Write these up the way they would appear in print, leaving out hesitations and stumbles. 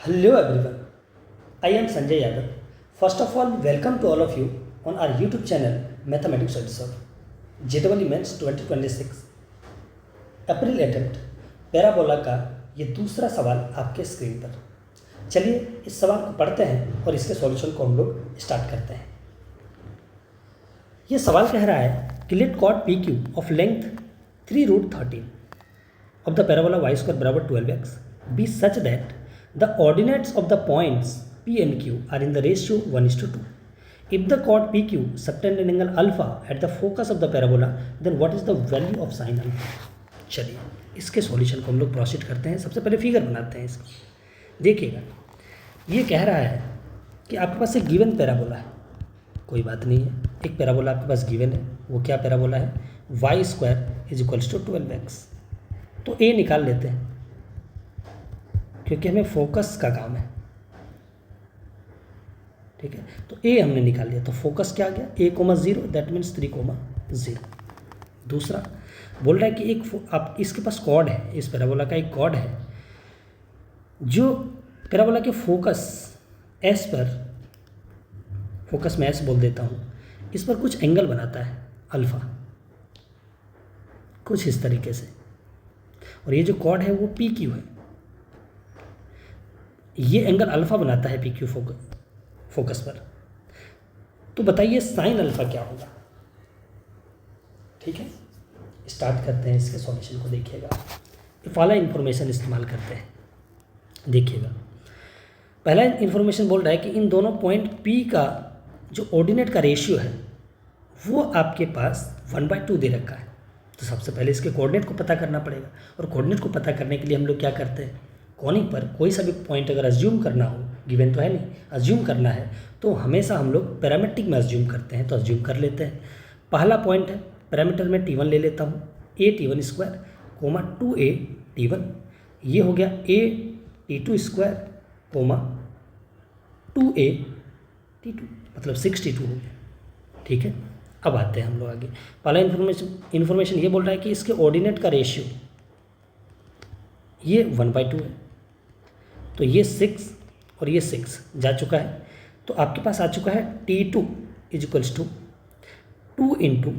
Hello everyone, I am Sanjay Yadav. First of all, welcome to all of you on our YouTube channel Mathematics Study Solve. JEE Mains 2026 April attempt parabola का ये दूसरा सवाल आपके screen पर। चलिए इस सवाल को पढ़ते हैं और इसके सॉल्यूशन को हम लोग स्टार्ट करते हैं। ये सवाल कह रहा है कि लेट कॉट P Q of length 3√13 of the parabola y square बराबर 12x be such that the ordinates of the points p and q are in the ratio 1:2. If the chord pq subtend an angle alpha at the focus of the parabola, then what is the value of sin alpha? चलिए इसके solution को हम लोग proceed करते हैं। सबसे पहले figure बनाते हैं इसकी। देखिएगा, ये कह रहा है कि आपके पास एक गिवन पैराबोला है, कोई बात नहीं है, एक पैराबोला आपके पास गिवन है। वो क्या पैराबोला है? y square is equals to 12x। तो ए निकाल लेते हैं क्योंकि हमें फोकस का काम है, ठीक है। तो ए हमने निकाल लिया, तो फोकस क्या आ गया? a,0 that means 3,0। दूसरा बोल रहा है कि एक आप इसके पास कॉर्ड है, इस पैराबोला का एक कॉर्ड है जो पैराबोला के फोकस एस पर, फोकस में एस बोल देता हूँ, इस पर कुछ एंगल बनाता है अल्फ़ा, कुछ इस तरीके से। और ये जो कॉर्ड है वो पी क्यू है, ये एंगल अल्फ़ा बनाता है पी क्यू फोकस पर। तो बताइए साइन अल्फ़ा क्या होगा? ठीक है, स्टार्ट करते हैं इसके सॉल्यूशन को। देखिएगा, वाला इन्फॉर्मेशन इस्तेमाल करते हैं। देखिएगा, पहला इन्फॉर्मेशन बोल रहा है कि इन दोनों पॉइंट P का जो ऑर्डिनेट का रेशियो है वो आपके पास 1/2 दे रखा है। तो सबसे पहले इसके कोऑर्डिनेट को पता करना पड़ेगा, और कोऑर्डिनेट को पता करने के लिए हम लोग क्या करते हैं, कॉनिक पर कोई सा भी पॉइंट अगर अज्यूम करना हो, गिवन तो है नहीं, अज्यूम करना है तो हमेशा हम लोग पैरामीट्रिक में अज्यूम करते हैं। तो अज्यूम कर लेते हैं। पहला पॉइंट है, पैरामीटर में T1 ले लेता हूँ, a_T1 स्क्वायर, 2a_T1, ये हो गया a_T2 स्क्वायर, 2a_T2, मतलब 6T2 हो गया। ठीक है, अब आते हैं हम लोग आगे। पहला इन्फॉर्मेशन ये बोल रहा है कि इसके ऑर्डिनेट का रेशियो ये 1/2 है, तो ये 6 और ये 6 जा चुका है। तो आपके पास आ चुका है T2 is equals to 2 ×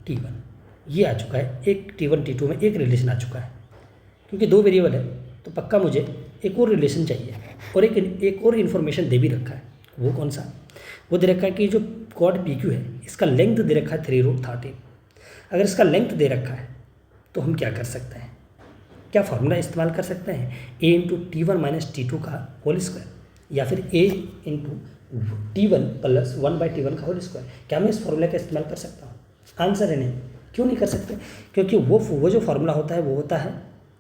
T1, ये आ चुका है। एक T1 T2 में एक रिलेशन आ चुका है, क्योंकि दो वेरिएबल है तो पक्का मुझे एक और रिलेशन चाहिए, और एक और इन्फॉर्मेशन दे भी रखा है। वो कौन सा? वो दे रखा है कि जो कॉर्ड पी क्यू है इसका लेंथ दे रखा है 3√13। अगर इसका लेंथ दे रखा है तो हम क्या कर सकते हैं, क्या फार्मूला इस्तेमाल कर सकते हैं? a × T1 - T2 का होल स्क्वायर, या फिर a × T1 + 1/T1 का होल स्क्वायर। क्या मैं इस फार्मूला का इस्तेमाल कर सकता हूँ? आंसर है नहीं। क्यों नहीं कर सकते? क्योंकि वो जो फार्मूला होता है वो होता है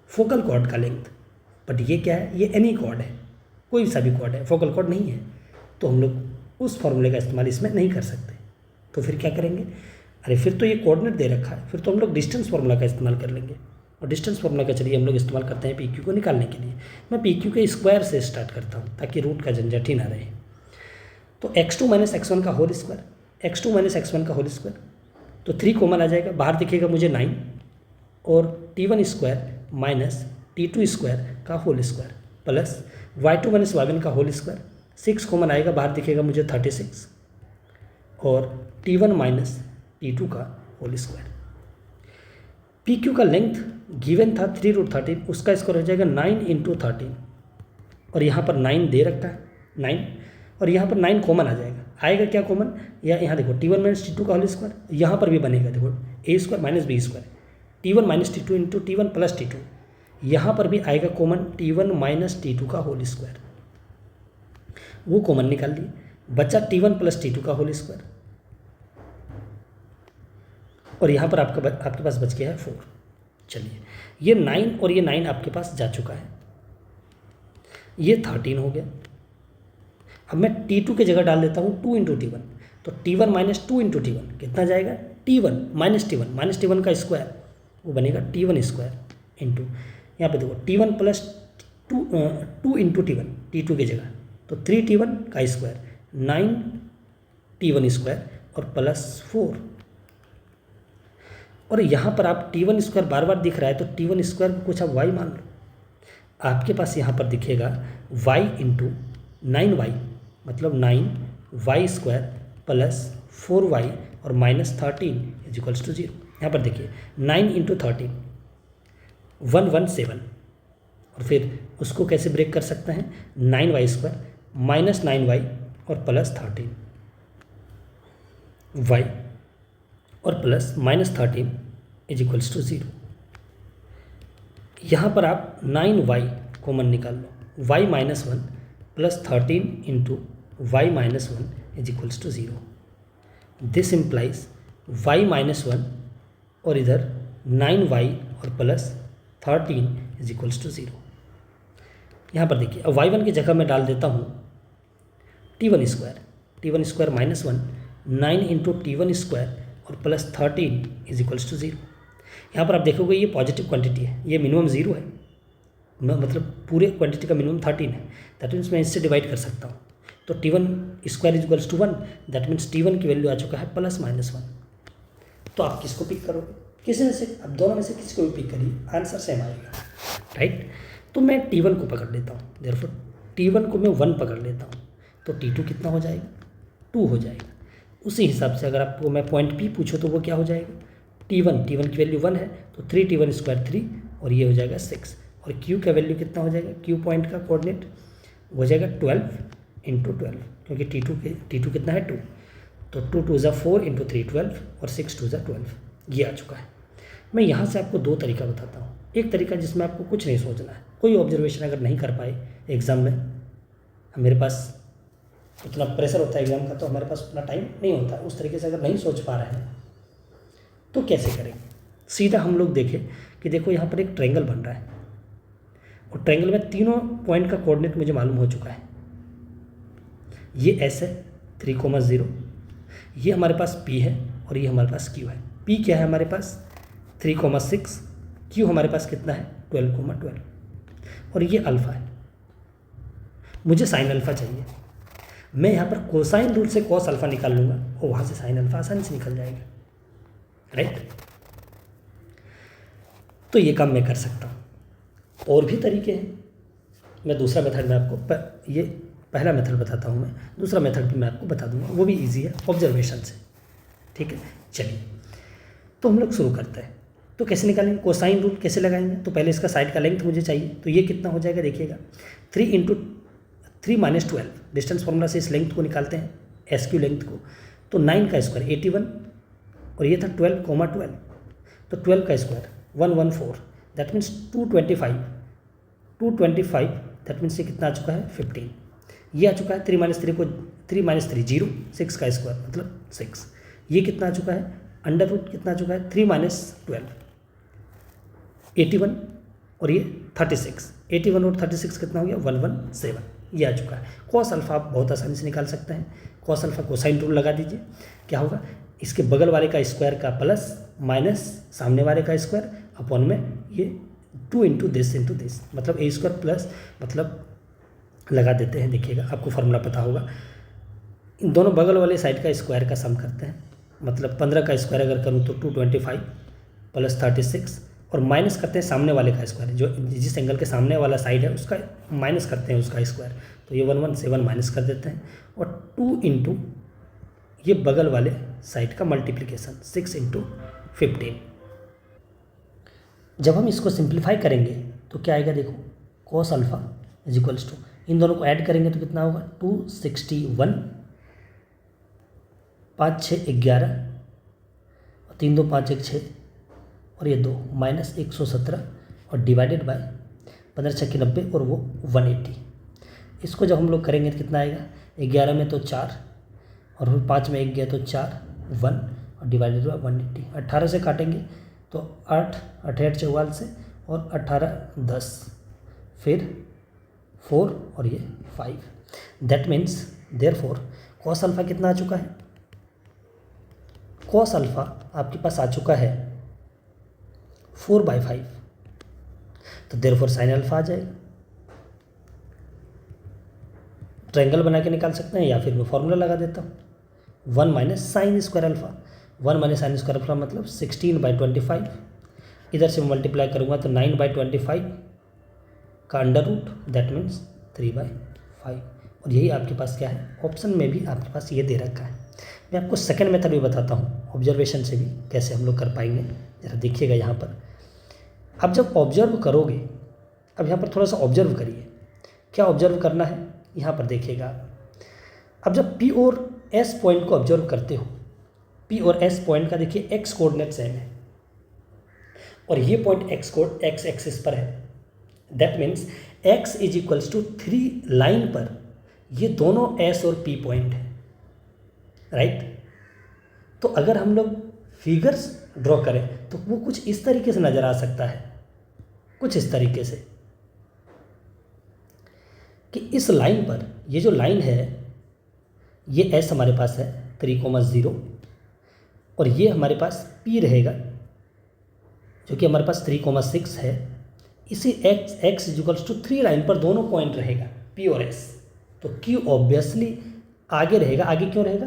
फोकल कॉर्ड का लेंथ, बट ये क्या है? ये एनी कॉर्ड है, कोई सा भी कॉर्ड है, फोकल कॉर्ड नहीं है। तो हम लोग उस फार्मूले का इस्तेमाल इसमें नहीं कर सकते। तो फिर क्या करेंगे? अरे फिर तो ये कोऑर्डिनेट दे रखा है, फिर तो हम लोग डिस्टेंस फार्मूला का इस्तेमाल कर लेंगे। और डिस्टेंस फार्मूला का चलिए हम लोग इस्तेमाल करते हैं पी क्यू को निकालने के लिए। मैं पी क्यू के स्क्वायर से स्टार्ट करता हूँ ताकि रूट का झंझट ही ना रहे। तो x2 - x1 का होल स्क्वायर, x2 - x1 का होल स्क्वायर, तो 3 कॉमन आ जाएगा, बाहर दिखेगा मुझे 9, और T1 स्क्वायर - T2 स्क्वायर का whole square plus y2 - y1 का होल स्क्वायर, 6 कॉमन आएगा, बाहर दिखेगा मुझे 36, और T1 - T2 का होल स्क्वायर। पी क्यू का लेंथ गिवन था 3√13, उसका स्क्वायर हो जाएगा 9 × 13, और यहाँ पर 9 दे रखा है 9, और यहाँ पर 9 कॉमन आ जाएगा। आएगा क्या कॉमन? या यहाँ देखो T1 - T2 का होल स्क्वायर, यहाँ पर भी बनेगा, देखो a² - b², T1 - T2 × T1 + T2, यहाँ पर भी आएगा कॉमन T1 - T2 का होल स्क्वायर। वो कॉमन निकाल लिए, बचा T1 + T2 का होल स्क्वायर, और यहाँ पर आपके पास बच गया है 4। चलिए, ये 9 और ये 9 आपके पास जा चुका है, ये 13 हो गया। अब मैं T2 की जगह डाल देता हूँ 2 × T1, तो T1 - 2 × T1 कितना जाएगा? T1 - T1 का स्क्वायर, वो बनेगा T1 स्क्वायर इंटू, यहाँ पे देखो T1 + 2 × T1, T2 की जगह, तो 3T1 का स्क्वायर, 9T1 स्क्वायर और +4। और यहाँ पर आप T1 स्क्वायर बार बार दिख रहा है, तो T1 स्क्वायर को कुछ आप y मान लो, आपके पास यहाँ पर दिखेगा y इंटू 9y मतलब 9y² प्लस 4y और माइनस 13 इज इक्वल्स टू 0। यहाँ पर देखिए 9 इंटू 13 117 और फिर उसको कैसे ब्रेक कर सकते हैं 9y² माइनस 9y और प्लस 13 y और plus minus 13 is equals to 0। यहाँ पर आप 9y कॉमन निकाल लो y minus 1 plus 13 into y minus 1 is equals to 0। This implies y minus 1 और इधर 9y और प्लस 13 इज इक्वल्स टू 0। यहाँ पर देखिए अब y1 की जगह मैं डाल देता हूँ t1² माइनस 1 9 इंटू t1² और प्लस 13 इज इक्वल्स टू 0। यहाँ पर आप देखोगे ये पॉजिटिव क्वांटिटी है, ये मिनिमम 0 है, मतलब पूरे क्वांटिटी का मिनिमम 13 है। दैट मीन्स मैं इससे डिवाइड कर सकता हूँ। तो t1² is equals to 1, that means t1 की वैल्यू आ चुका है प्लस माइनस 1। तो आप किसको पिक करोगे? किसी में से, अब दोनों में से किसी को भी पिक करिए, आंसर सेम आएगा, राइट। तो मैं t1 को पकड़ लेता हूँ, देयरफॉर t1 को मैं 1 पकड़ लेता हूँ, तो t2 कितना हो जाएगा 2 हो जाएगा। उसी हिसाब से अगर आपको मैं पॉइंट P पूछो तो वो क्या हो जाएगा t1 की वैल्यू 1 है तो 3t1² 3 और ये हो जाएगा 6 और Q का वैल्यू कितना हो जाएगा, Q पॉइंट का कोऑर्डिनेट हो जाएगा 12 इंटू 12 क्योंकि T2 कितना है 2, तो 2 2 4 इंटू 3 12 और 6 2 12 ये आ चुका है। मैं यहाँ से आपको 2 तरीका बताता हूँ। एक तरीका जिसमें आपको कुछ नहीं सोचना है, कोई ऑब्जर्वेशन अगर नहीं कर पाए एग्ज़ाम में, मेरे पास उतना प्रेशर होता है एग्ज़ाम का तो हमारे पास उतना टाइम नहीं होता, उस तरीके से अगर नहीं सोच पा रहे हैं तो कैसे करेंगे। सीधा हम लोग देखें कि देखो यहाँ पर एक ट्रायंगल बन रहा है और ट्रायंगल में तीनों पॉइंट का कोऑर्डिनेट मुझे मालूम हो चुका है। ये S है 3,0, ये हमारे पास P है और ये हमारे पास Q है। P क्या है हमारे पास 3,6, Q हमारे पास कितना है 12,12 और ये अल्फ़ा है। मुझे साइन अल्फ़ा चाहिए, मैं यहाँ पर कोसाइन रूल से कॉस अल्फ़ा निकाल लूँगा और वहाँ से साइन अल्फ़ा आसानी से निकल जाएगा, राइट। तो ये काम मैं कर सकता हूँ। और भी तरीके हैं, मैं दूसरा मेथड में आपको ये पहला मेथड बताता हूँ, मैं दूसरा मेथड भी मैं आपको बता दूँगा, वो भी इजी है ऑब्जर्वेशन से, ठीक है। चलिए तो हम लोग शुरू करते हैं। तो कैसे निकालेंगे, कोसाइन रूल कैसे लगाएंगे, तो पहले इसका साइड का लेंथ मुझे चाहिए, तो ये कितना हो जाएगा देखिएगा 3 इंटू 3 माइनस 12, डिस्टेंस फॉर्मूला से इस लेंथ को निकालते हैं SQ लेंथ को, तो 9 का स्क्वायर 81 और ये था 12,12 तो 12 का square 114, that means 225 that means ये कितना आ चुका है 15। ये आ चुका है 3 माइनस 3 को 3 माइनस 3 0, 6 का स्क्वायर मतलब 6। ये कितना आ चुका है अंडर रूट कितना आ चुका है 3 माइनस 12 81 और ये 36, 81 और 36 कितना हो गया 117, ये आ चुका है। कॉस अल्फ़ा आप बहुत आसानी से निकाल सकते हैं। कॉस अल्फ़ा कोसाइन रूल लगा दीजिए, क्या होगा इसके बगल वाले का स्क्वायर का प्लस माइनस सामने वाले का स्क्वायर अपॉन में ये 2 इंटू दिस मतलब A² प्लस मतलब लगा देते हैं। देखिएगा आपको फार्मूला पता होगा, इन दोनों बगल वाले साइड का स्क्वायर का सम करते हैं, मतलब 15 का स्क्वायर अगर करूँ तो 225 प्लस 36 और माइनस करते हैं सामने वाले का स्क्वायर, जो जिस एंगल के सामने वाला साइड है उसका माइनस करते हैं उसका स्क्वायर, तो ये 117 माइनस कर देते हैं और 2 इंटू ये बगल वाले साइड का मल्टीप्लिकेशन 6 इंटू 15। जब हम इसको सिंप्लीफाई करेंगे तो क्या आएगा देखो cos alpha is equals to, इन दोनों को ऐड करेंगे तो कितना होगा 261, 5 6 11 और 3 2 5 1 6 और ये 2 माइनस 117 और डिवाइडेड बाय 15 6 90 और वो 180। इसको जब हम लोग करेंगे तो कितना आएगा 11 में तो 4 और फिर 5 में 1 गया तो 4 1 और डिवाइडेड बाय 180। 18 से काटेंगे तो 8 8 44 से और 18 10 फिर 4 और ये 5। That means therefore cos alpha कितना आ चुका है, कॉस अल्फ़ा आपके पास आ चुका है 4/5, तो देयरफॉर साइन अल्फ़ा आ जाएगा। ट्रायंगल बना के निकाल सकते हैं या फिर मैं फॉर्मूला लगा देता हूँ 1 minus sine square alpha, 1 minus sine square alpha मतलब 16/25, इधर से मल्टीप्लाई करूँगा तो 9/25 का अंडर रूट, दैट मीन्स 3/5। और यही आपके पास क्या है, ऑप्शन में भी आपके पास ये दे रखा है। मैं आपको सेकंड मेथड भी बताता हूँ ऑब्जर्वेशन से भी कैसे हम लोग कर पाएंगे। ज़रा देखिएगा यहाँ पर, अब जब ऑब्जर्व करोगे, अब यहाँ पर थोड़ा सा ऑब्जर्व करिए, क्या ऑब्जर्व करना है यहाँ पर देखिएगा। अब जब P और S पॉइंट को ऑब्जर्व करते हो, P और S पॉइंट का देखिए एक्स कोऑर्डिनेट सेम है और ये पॉइंट एक्स एक्सिस पर है, that means x is equals to 3 line पर ये दोनों S और P पॉइंट है, राइट। तो अगर हम लोग फिगर्स ड्रॉ करें तो वो कुछ इस तरीके से नज़र आ सकता है, कुछ इस तरीके से कि इस लाइन पर, ये जो लाइन है ये S हमारे पास है 3,0 और ये हमारे पास P रहेगा जो कि हमारे पास 3,6 है। इसी x इक्वल्स टू 3 लाइन पर दोनों पॉइंट रहेगा P और S, तो Q ऑब्वियसली आगे रहेगा। आगे क्यों रहेगा,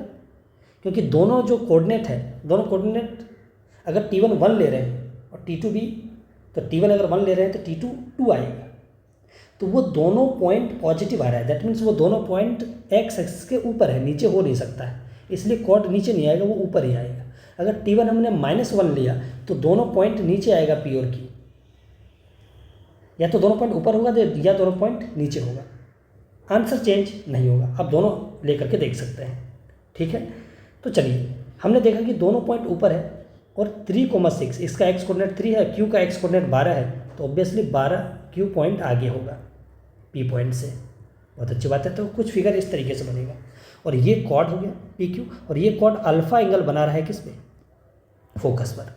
क्योंकि दोनों जो कोऑर्डिनेट है, दोनों कोऑर्डिनेट अगर T1 1 ले रहे हैं और T2 भी, तो T1 अगर 1 ले रहे हैं तो T2 2 आएगा, तो वो दोनों पॉइंट पॉजिटिव आ रहा है, दैट मीन्स वो दोनों पॉइंट एक्स एक्सिस के ऊपर है, नीचे हो नहीं सकता है, इसलिए कॉर्ड नीचे नहीं आएगा, वो ऊपर ही आएगा। अगर T1 हमने -1 लिया तो दोनों पॉइंट नीचे आएगा P और Q, या तो दोनों पॉइंट ऊपर होगा या दोनों पॉइंट नीचे होगा, आंसर चेंज नहीं होगा। आप दोनों लेकर के देख सकते हैं, ठीक है। तो चलिए, हमने देखा कि दोनों पॉइंट ऊपर है और 3,6 इसका एक्स कोऑर्डिनेट 3 है, Q का एक्स कोऑर्डिनेट 12 है, तो ऑब्वियसली 12 Q पॉइंट आगे होगा P पॉइंट से। बहुत अच्छी बात है। तो कुछ फिगर इस तरीके से बनेगा और ये कॉर्ड हो गया PQ, और ये कॉर्ड अल्फा एंगल बना रहा है किस पे, फोकस पर।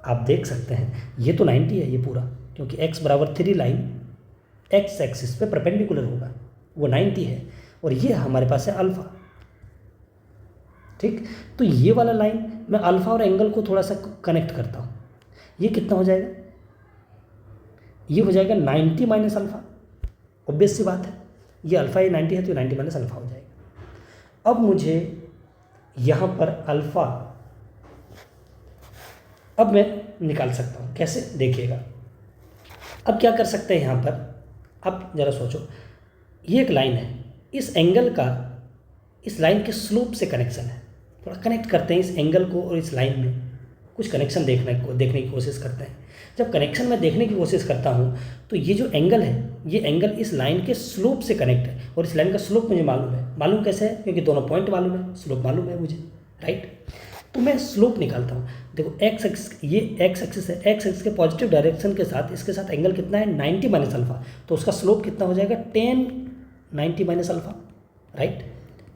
आप देख सकते हैं ये तो 90 है ये पूरा, क्योंकि x बराबर 3 लाइन x एक्सिस पे परपेंडिकुलर होगा, वो 90 है, और ये हमारे पास है अल्फा, ठीक। तो ये वाला लाइन मैं अल्फा और एंगल को थोड़ा सा कनेक्ट करता हूँ, ये कितना हो जाएगा, ये हो जाएगा 90 माइनस अल्फा, ऑब्वियस सी बात है, ये अल्फा ये 90 है तो 90 माइनस अल्फा हो जाएगा। अब मुझे यहाँ पर अल्फा अब मैं निकाल सकता हूँ, कैसे देखिएगा। अब क्या कर सकते हैं यहाँ पर, अब ज़रा सोचो, ये एक लाइन है, इस एंगल का इस लाइन के स्लोप से कनेक्शन है, थोड़ा कनेक्ट करते हैं इस एंगल को और इस लाइन में, कुछ कनेक्शन देखने की कोशिश करते हैं। जब कनेक्शन में देखने की कोशिश करता हूँ तो ये जो एंगल है, ये एंगल इस लाइन के स्लोप से कनेक्ट है, और इस लाइन का स्लोप मुझे मालूम है। मालूम कैसे है, क्योंकि दोनों पॉइंट मालूम है, स्लोप मालूम है मुझे, राइट। तो मैं स्लोप निकालता हूँ। देखो एक्स एक्सिस, ये एक्स एक्सिस है, एक्स एक्सिस के पॉजिटिव डायरेक्शन के साथ इसके साथ एंगल कितना है 90 माइनस अल्फा, तो उसका स्लोप कितना हो जाएगा 10 90 माइनस अल्फा, राइट।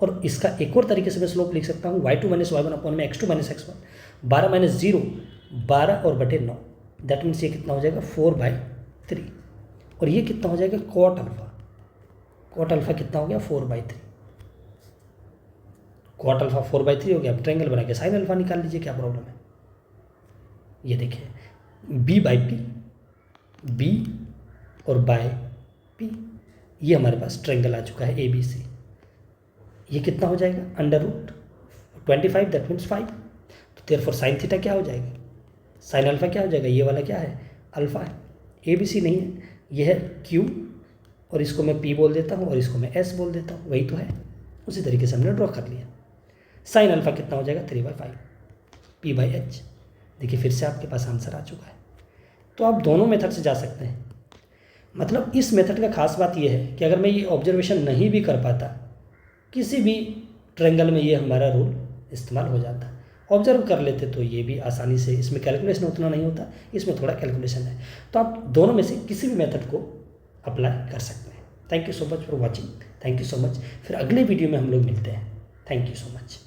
और इसका एक और तरीके से मैं स्लोप लिख सकता हूँ y2 माइनस y1 अपॉन में x2 माइनस x1, 12 माइनस 0 12 और बटे 9, दैट मीन्स ये कितना हो जाएगा 4/3, और ये कितना हो जाएगा कॉट अल्फा, कॉट अल्फा कितना हो गया 4/3, कॉट अल्फा 4/3 हो गया। अब ट्रायंगल बना के साइन अल्फा निकाल लीजिए, क्या प्रॉब्लम है। ये देखिए b/p, b और बाय p, ये हमारे पास ट्रायंगल आ चुका है ABC। ये कितना हो जाएगा अंडर रूट 25, दैट मीन्स 5, तो देयरफॉर साइन थीटा क्या हो जाएगा, साइन अल्फा क्या हो जाएगा, ये वाला क्या है अल्फा है, ABC नहीं है, ये है Q, और इसको मैं P बोल देता हूँ और इसको मैं S बोल देता हूँ, वही तो है। उसी तरीके से हमने ड्रॉ कर लिया। साइन अल्फा कितना हो जाएगा 3/5 P/H। देखिए फिर से आपके पास आंसर आ चुका है। तो आप दोनों मेथड से जा सकते हैं। मतलब इस मेथड का खास बात यह है कि अगर मैं ये ऑब्जर्वेशन नहीं भी कर पाता, किसी भी ट्रायंगल में ये हमारा रूल इस्तेमाल हो जाता। ऑब्जर्व कर लेते तो ये भी आसानी से, इसमें कैलकुलेशन उतना नहीं होता, इसमें थोड़ा कैलकुलेशन है। तो आप दोनों में से किसी भी मेथड को अप्लाई कर सकते हैं। Thank you so much for watching, thank you so much. फिर अगले वीडियो में हम लोग मिलते हैं। Thank you so much.